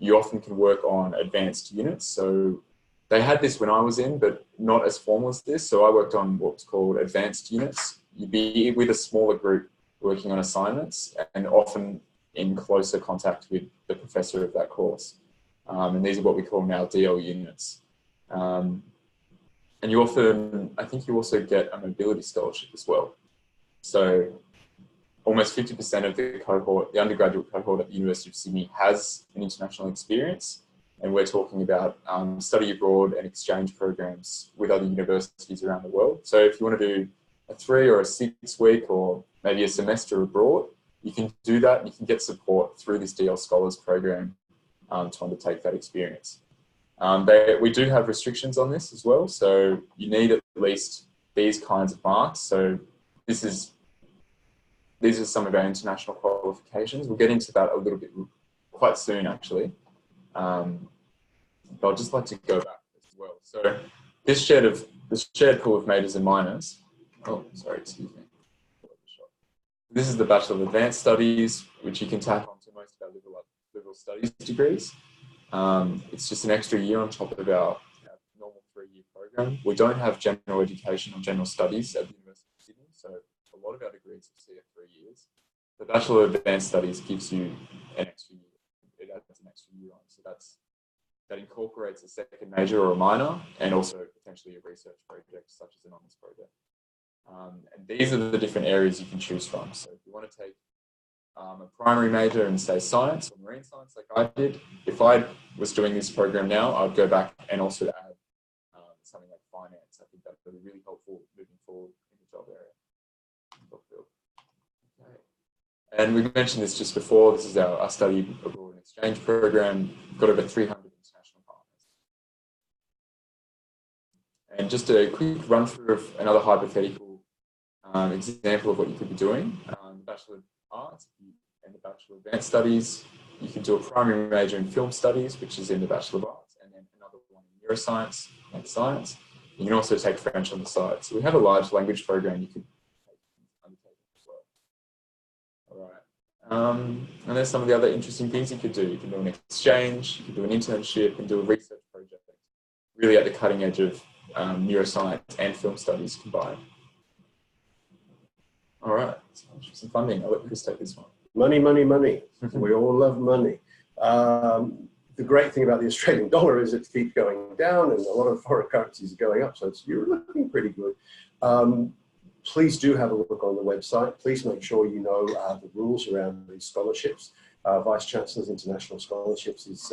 You often can work on advanced units. So they had this when I was in, but not as formal as this. So I worked on what's called advanced units. You'd be with a smaller group working on assignments and often in closer contact with the professor of that course. And these are what we call now DL units. And you often, I think you also get a mobility scholarship as well. So almost 50% of the cohort, the undergraduate cohort at the University of Sydney has an international experience. And we're talking about study abroad and exchange programs with other universities around the world. So if you want to do a 3 or a 6 week or maybe a semester abroad, you can do that and you can get support through this DL Scholars program to undertake that experience. We do have restrictions on this as well. So you need at least these kinds of marks. So these are some of our international qualifications. We'll get into that a little bit quite soon, actually. But I'd just like to go back as well. So this shared pool of majors and minors. Oh, sorry, excuse me. This is the Bachelor of Advanced Studies, which you can tack onto most of our liberal studies degrees. It's just an extra year on top of our normal 3-year program. We don't have general education or general studies at the University of Sydney, so a lot of our degrees are 3 years. The Bachelor of Advanced Studies gives you an extra year. It adds an extra year on, so that incorporates a second major or a minor, and also potentially a research project such as an honours project. And these are the different areas you can choose from. So if you want to take a primary major in, say, science or marine science like I did, if I was doing this program now, I'd go back and also add something like finance. I think that would be really helpful moving forward in the job area. Okay. And we mentioned this just before. This is our study abroad and exchange program. We've got over 300 international partners. And just a quick run through of another hypothetical example of what you could be doing. The Bachelor of Arts and the Bachelor of Advanced Studies. You can do a primary major in film studies, which is in the Bachelor of Arts, and then another one in neuroscience and science. You can also take French on the side. So we have a large language program you could undertake as well. All right. And there's some of the other interesting things you could do. You can do an exchange, you can do an internship, and do a research project, really at the cutting edge of neuroscience and film studies combined. All right, some funding. I'll let Chris take this one. Money, money, money. We all love money. The great thing about the Australian dollar is it keeps going down and a lot of foreign currencies are going up. So you're looking pretty good. Please do have a look on the website. Please make sure you know the rules around these scholarships. Vice Chancellor's International Scholarships is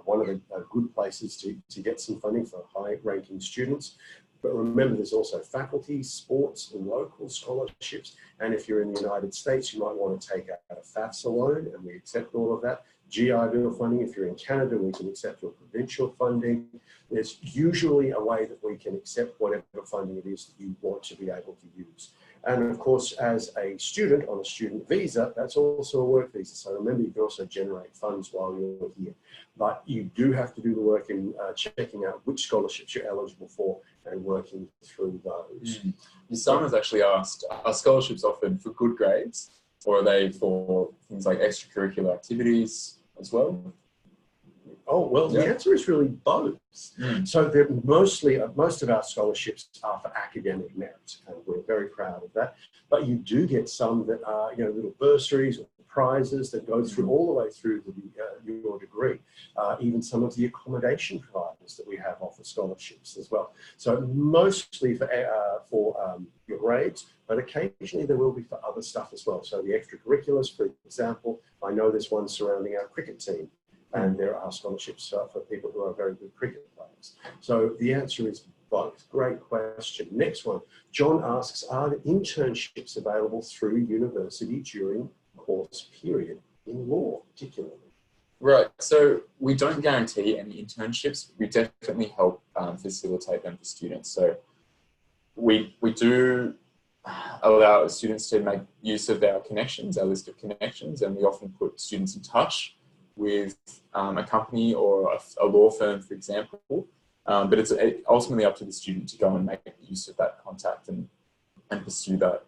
one of the good places to get some funding for high-ranking students. But remember, there's also faculty, sports, and local scholarships. And if you're in the United States, you might want to take out a FAFSA loan, and we accept all of that. GI Bill funding, if you're in Canada, we can accept your provincial funding. There's usually a way that we can accept whatever funding it is that you want to be able to use. And of course, as a student on a student visa, that's also a work visa. So remember, you can also generate funds while you're here. But you do have to do the work in checking out which scholarships you're eligible for and working through those. Someone has actually asked, are scholarships offered for good grades, or are they for things like extracurricular activities as well? Oh, well, the answer is really both. So most of our scholarships are for academic merit, and we're very proud of that. But you do get some that are, little bursaries or prizes that go through all the way through your degree. Even some of the accommodation providers that we have offer scholarships as well. So mostly for your grades, but occasionally there will be for other stuff as well. So the extracurriculars, for example, I know there's one surrounding our cricket team. And there are scholarships for people who are very good cricket players. So the answer is both. Great question. Next one. John asks, are the internships available through university during course period in law, particularly? Right. So we don't guarantee any internships. We definitely help facilitate them for students. So we do allow students to make use of our connections, our list of connections, and we often put students in touch with a company or a law firm, for example. But it's ultimately up to the student to go and make use of that contact and pursue that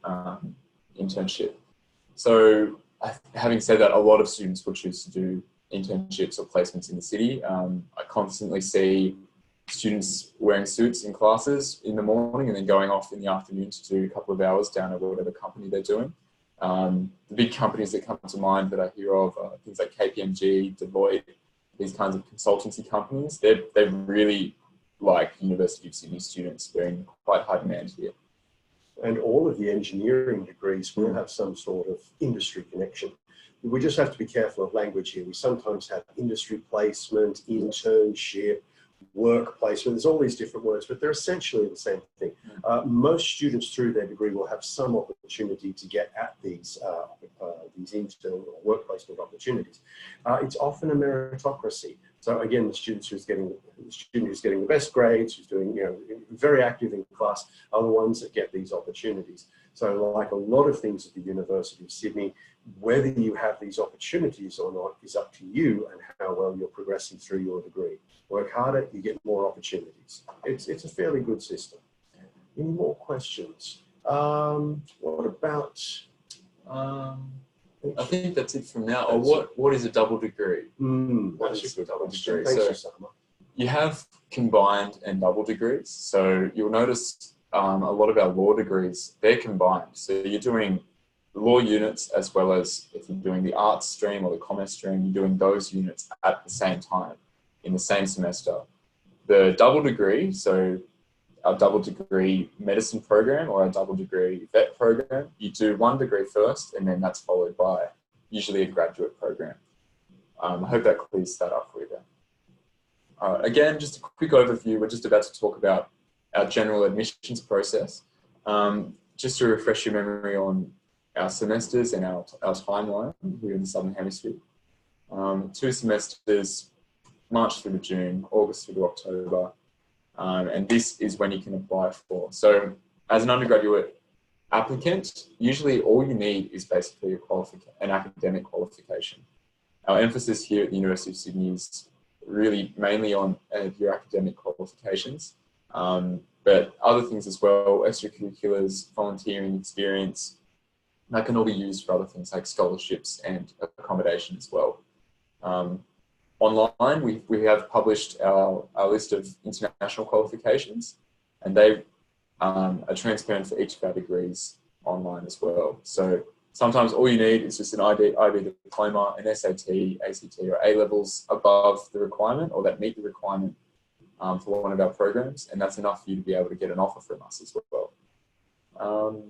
internship. So having said that, a lot of students will choose to do internships or placements in the city. I constantly see students wearing suits in classes in the morning and then going off in the afternoon to do a couple of hours down at whatever company they're doing. The big companies that come to mind that I hear of are things like KPMG, Deloitte, these kinds of consultancy companies. They really like University of Sydney students. They're in quite high demand here. And all of the engineering degrees will have some sort of industry connection. We just have to be careful of language here. We sometimes have industry placement, internship, work placement. There's all these different words, but they're essentially the same thing. Most students through their degree will have some opportunity to get at these intern or work placement opportunities. It's often a meritocracy. So again, the student who's getting the best grades, who's doing very active in class, are the ones that get these opportunities. So like a lot of things at the University of Sydney, whether you have these opportunities or not is up to you and how well you're progressing through your degree. Work harder, you get more opportunities. It's a fairly good system. Any more questions? What about? I think that's it from now. What is a double degree? What is a double degree? Thanks, so you have combined and double degrees. So you'll notice a lot of our law degrees, they're combined. So you're doing law units as well as if you're doing the arts stream or the commerce stream, you're doing those units at the same time in the same semester. The double degree, so our double degree medicine program or our double degree vet program, you do one degree first and then that's followed by usually a graduate program. I hope that clears that up for you then. Again, just a quick overview. We're just about to talk about our general admissions process. Just to refresh your memory on our semesters and our timeline here in the Southern Hemisphere. 2 semesters, March through to June, August through to October. And this is when you can apply for. So as an undergraduate applicant, usually all you need is basically an academic qualification. Our emphasis here at the University of Sydney is really mainly on your academic qualifications, but other things as well, extracurriculars, volunteering experience, that can all be used for other things like scholarships and accommodation as well. Online, we have published our list of international qualifications, and they are transparent for each of our degrees online as well. So sometimes all you need is just an IB diploma, an SAT, ACT, or A-levels above the requirement or that meet the requirement for one of our programs, and that's enough for you to be able to get an offer from us as well.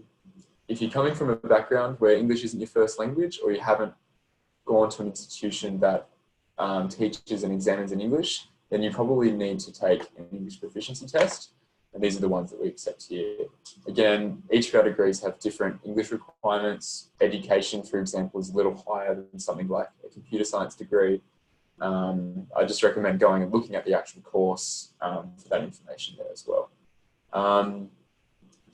If you're coming from a background where English isn't your first language, or you haven't gone to an institution that teaches and examines in English, then you probably need to take an English proficiency test. And these are the ones that we accept here. Again, each of our degrees have different English requirements. Education, for example, is a little higher than something like a computer science degree. I just recommend going and looking at the actual course for that information there as well.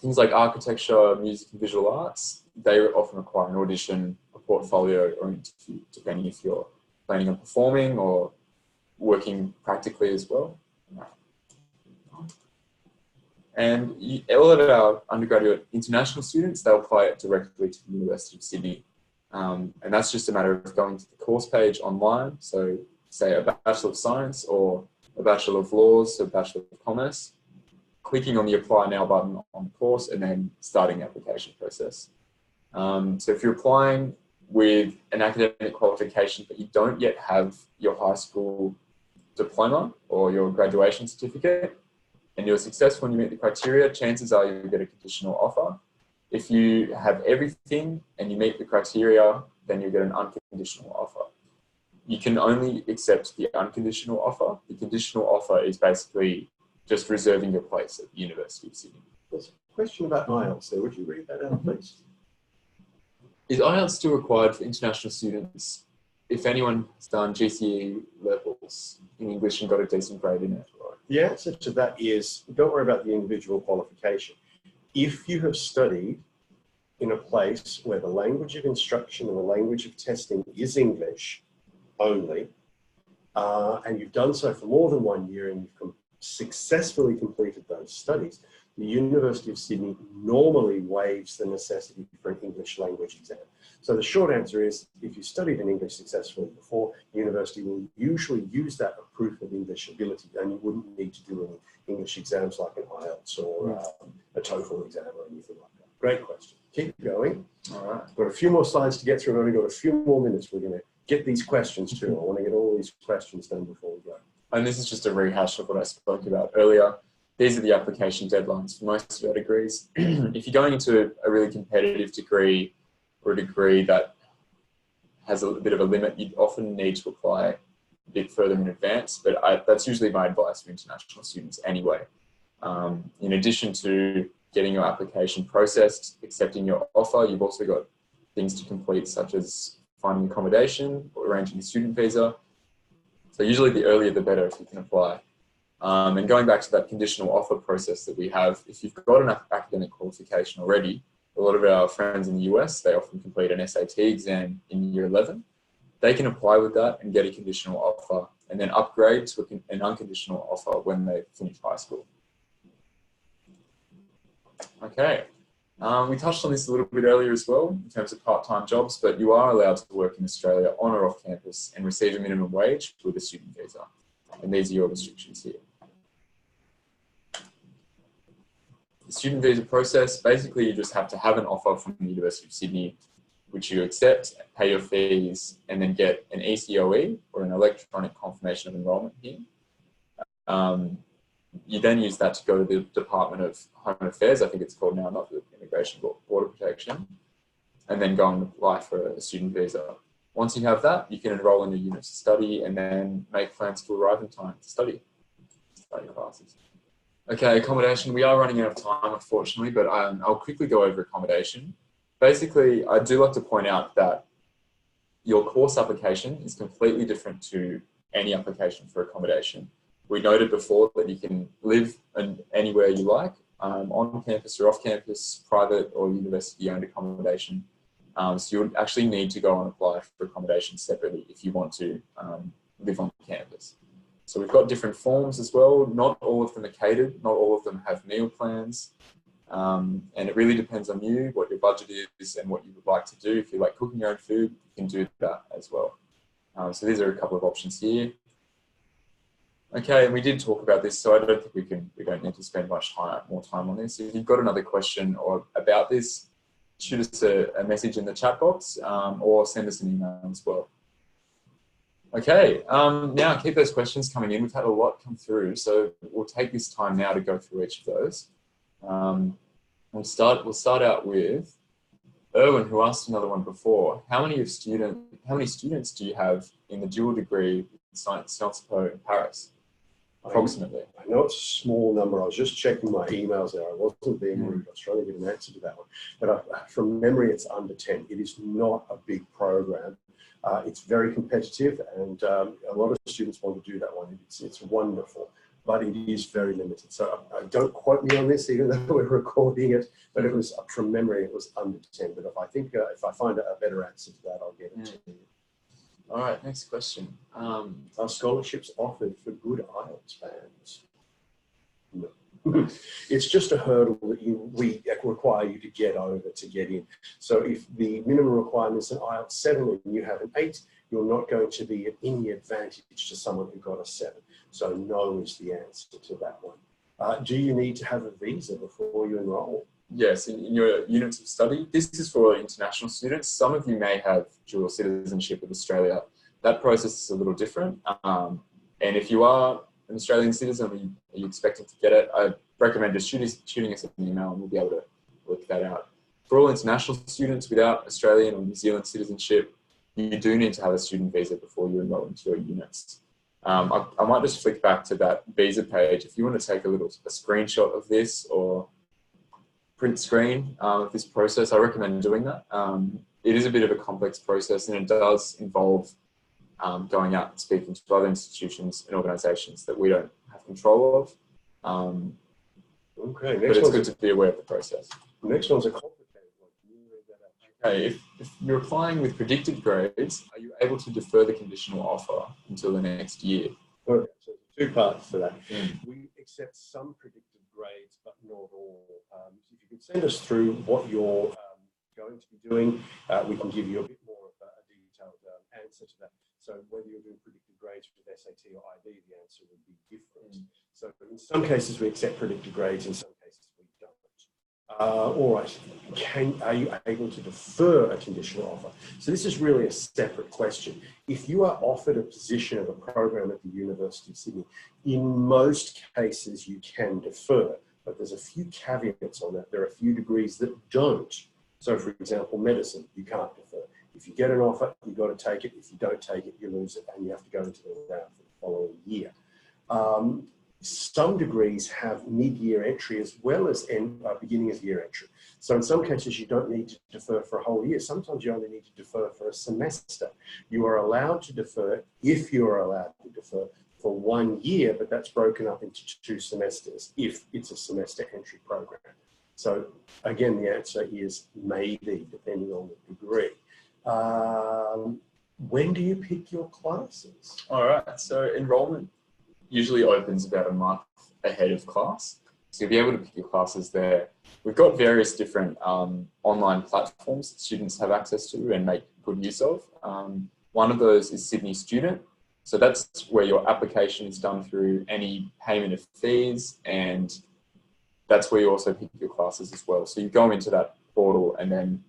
Things like architecture, music and visual arts, they often require an audition, a portfolio, or an interview, depending if you're planning on performing or working practically as well. And all of our undergraduate international students, they'll apply it directly to the University of Sydney. And that's just a matter of going to the course page online. So say a Bachelor of Science or a Bachelor of Laws, or Bachelor of Commerce, clicking on the Apply Now button on the course and then starting the application process. So if you're applying with an academic qualification, but you don't yet have your high school diploma or your graduation certificate, and you're successful and you meet the criteria, chances are you'll get a conditional offer. If you have everything and you meet the criteria, then you'll get an unconditional offer. You can only accept the unconditional offer. The conditional offer is basically just reserving your place at the University of Sydney. There's a question about IELTS there. Would you read that out, please? Is IELTS still required for international students? if anyone has done GCE levels in English and got a decent grade in it. Right? The answer to that is, don't worry about the individual qualification. If you have studied in a place where the language of instruction and the language of testing is English only, and you've done so for more than 1 year and you've successfully completed those studies, the University of Sydney normally waives the necessity for an English language exam. So the short answer is, if you studied in English successfully before, the university will usually use that as proof of English ability, and you wouldn't need to do any English exams like an IELTS or a TOEFL exam or anything like that. Great question. Keep going. All right. Got a few more slides to get through. We've only got a few more minutes. We're going to get these questions too. I want to get all these questions done before we go. And this is just a rehash of what I spoke about earlier. These are the application deadlines for most of our degrees. If you're going into a really competitive degree or a degree that has a bit of a limit, you'd often need to apply a bit further in advance, but that's usually my advice for international students anyway. In addition to getting your application processed, accepting your offer, you've also got things to complete, such as finding accommodation or arranging a student visa. So usually the earlier the better if you can apply. And going back to that conditional offer process that we have, if you've got an academic qualification already, a lot of our friends in the US, they often complete an SAT exam in year 11. They can apply with that and get a conditional offer and then upgrade to an unconditional offer when they finish high school. Okay. We touched on this a little bit earlier as well in terms of part-time jobs, but you are allowed to work in Australia on or off campus and receive a minimum wage with a student visa. And these are your restrictions here. The student visa process, basically you just have to have an offer from the University of Sydney, which you accept, pay your fees, and then get an ECOE, or an electronic confirmation of enrolment here. You then use that to go to the Department of Home Affairs, I think it's called now, not the Immigration Border Protection, and then go and apply for a student visa. Once you have that, you can enroll in your units to study and then make plans to arrive in time to study classes. Okay, accommodation. We are running out of time, unfortunately, but I'll quickly go over accommodation. Basically, I do like to point out that your course application is completely different to any application for accommodation. We noted before that you can live anywhere you like, on campus or off campus, private or university-owned accommodation. So you would actually need to go and apply for accommodation separately if you want to live on campus. So we've got different forms as well. Not all of them are catered. Not all of them have meal plans. And it really depends on you, what your budget is and what you would like to do. If you like cooking your own food, you can do that as well. So these are a couple of options here. Okay, and we did talk about this, so I don't think we don't need to spend more time on this. If you've got another question or about this, shoot us a message in the chat box or send us an email as well. Okay, now keep those questions coming in. We've had a lot come through, so we'll take this time now to go through each of those. We'll start out with Erwin, who asked another one before. How many students do you have in the dual degree Sciences Po in Paris? Approximately. I know it's a small number. I was just checking my emails there. I wasn't being rude. I was trying to get an answer to that one. But from memory, it's under 10. It is not a big program. It's very competitive, and a lot of students want to do that one. It's wonderful, but it is very limited. So don't quote me on this, even though we're recording it, but it was, from memory, it was under 10. But if I find a better answer to that, I'll get it to you. All right, next question. Are scholarships offered for good IELTS bands? No. It's just a hurdle that we require you to get over to get in. So if the minimum requirement is an IELTS 7 and you have an 8, you're not going to be at any advantage to someone who got a 7. So no is the answer to that one. Do you need to have a visa before you enroll? Yes, in your units of study. This is for international students. Some of you may have dual citizenship with Australia. That process is a little different. And if you are an Australian citizen, are you expecting to get it? I recommend just shooting us an email and we'll be able to work that out. For all international students without Australian or New Zealand citizenship, you do need to have a student visa before you enroll into your units. I might just flick back to that visa page. If you want to take a screenshot of this or print screen of this process, I recommend doing that. It is a bit of a complex process and it does involve going out and speaking to other institutions and organisations that we don't have control of. Okay, but it's good to be aware of the process. The next one's a complicated one. Can you read that out? Okay, if you're applying with predicted grades, are you able to defer the conditional offer until the next year? Okay, so there's two parts to that. Mm. We accept some predicted grades, but not all. If you could send us through what you're going to be doing, we can give you a bit more of a detailed answer to that. So whether you're doing predicted grades with SAT or IB, the answer would be different. So in some cases we accept predicted grades, in some cases we don't. All right, are you able to defer a conditional offer? So this is really a separate question. If you are offered a position of a program at the University of Sydney, in most cases you can defer, but there's a few caveats on that. There are a few degrees that don't. So for example, medicine, you can't defer. If you get an offer, you've got to take it. If you don't take it, you lose it and you have to go into the exam for the following year. Some degrees have mid-year entry as well as beginning of year entry. So in some cases, you don't need to defer for a whole year. Sometimes you only need to defer for a semester. You are allowed to defer, if you are allowed to defer, for 1 year, but that's broken up into 2 semesters if it's a semester entry program. So again, the answer is maybe, depending on the degree. When do you pick your classes? All right, so enrolment usually opens about a month ahead of class. So you'll be able to pick your classes there. We've got various different online platforms that students have access to and make good use of. One of those is Sydney Student. So that's where your application is done through, any payment of fees, and that's where you also pick your classes as well. So you go into that portal and then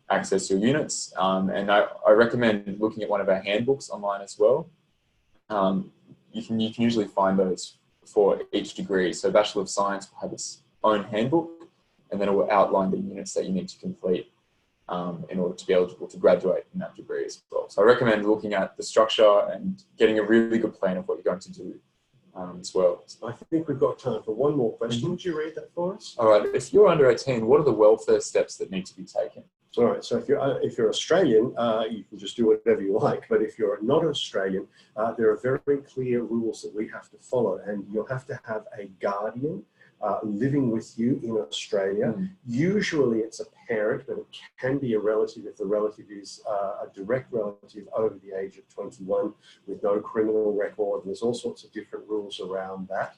access your units. And I recommend looking at one of our handbooks online as well. You can usually find those for each degree. So Bachelor of Science will have its own handbook, and then it will outline the units that you need to complete in order to be eligible to graduate in that degree as well. So I recommend looking at the structure and getting a really good plan of what you're going to do as well. I think we've got time for one more question. Would you read that for us? All right. If you're under 18, what are the welfare steps that need to be taken? All right, so if you're Australian, you can just do whatever you like. But if you're not Australian, there are very clear rules that we have to follow, and you'll have to have a guardian living with you in Australia. Usually it's a parent, but it can be a relative if the relative is a direct relative over the age of 21 with no criminal record. There's all sorts of different rules around that.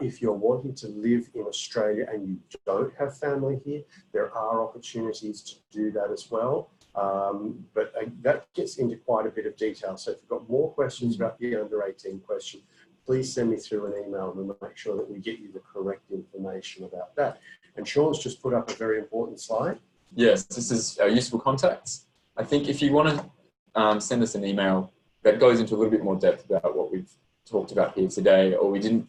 If you're wanting to live in Australia and you don't have family here, there are opportunities to do that as well. But that gets into quite a bit of detail. So if you've got more questions about the under 18 question, please send me through an email and we'll make sure that we get you the correct information about that. And Sean's just put up a very important slide. Yes, this is our useful contacts. I think if you want to send us an email that goes into a little bit more depth about what we've talked about here today, or we didn't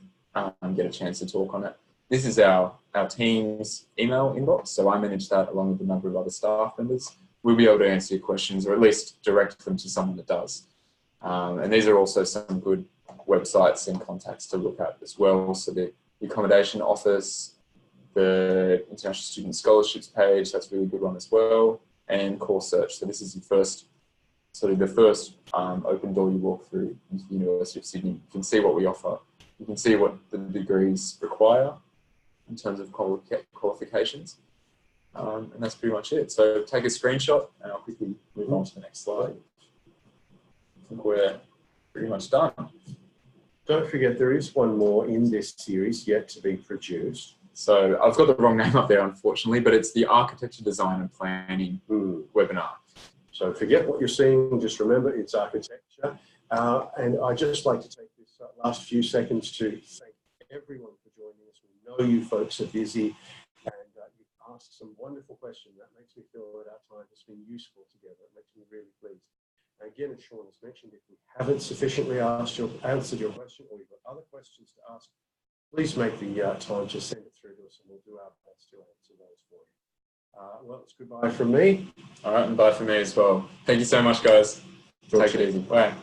get a chance to talk on it, this is our team's email inbox. So I manage that along with a number of other staff members. We'll be able to answer your questions, or at least direct them to someone that does. And these are also some good websites and contacts to look at as well. So the accommodation office, the International Student Scholarships page, that's a really good one as well, and Course Search. So this is the first open door you walk through into the University of Sydney. You can see what we offer. You can see what the degrees require in terms of qualifications. And that's pretty much it. So take a screenshot and I'll quickly move on to the next slide. I think we're pretty much done. Don't forget, there is one more in this series yet to be produced. So I've got the wrong name up there, unfortunately, but it's the Architecture, Design and Planning webinar. So forget what you're seeing, just remember it's architecture. And I'd just like to take this last few seconds to thank everyone for joining us. We know you folks are busy and you've asked some wonderful questions. That makes me feel that our time has been useful together. It makes me really pleased. Again, as Sean has mentioned, if we haven't sufficiently answered your question, or you've got other questions to ask, please make the time to send it through to us and we'll do our best to answer those for you. Well, it's goodbye from me. All right, and bye from me as well. Thank you so much, guys. Take it easy. Bye.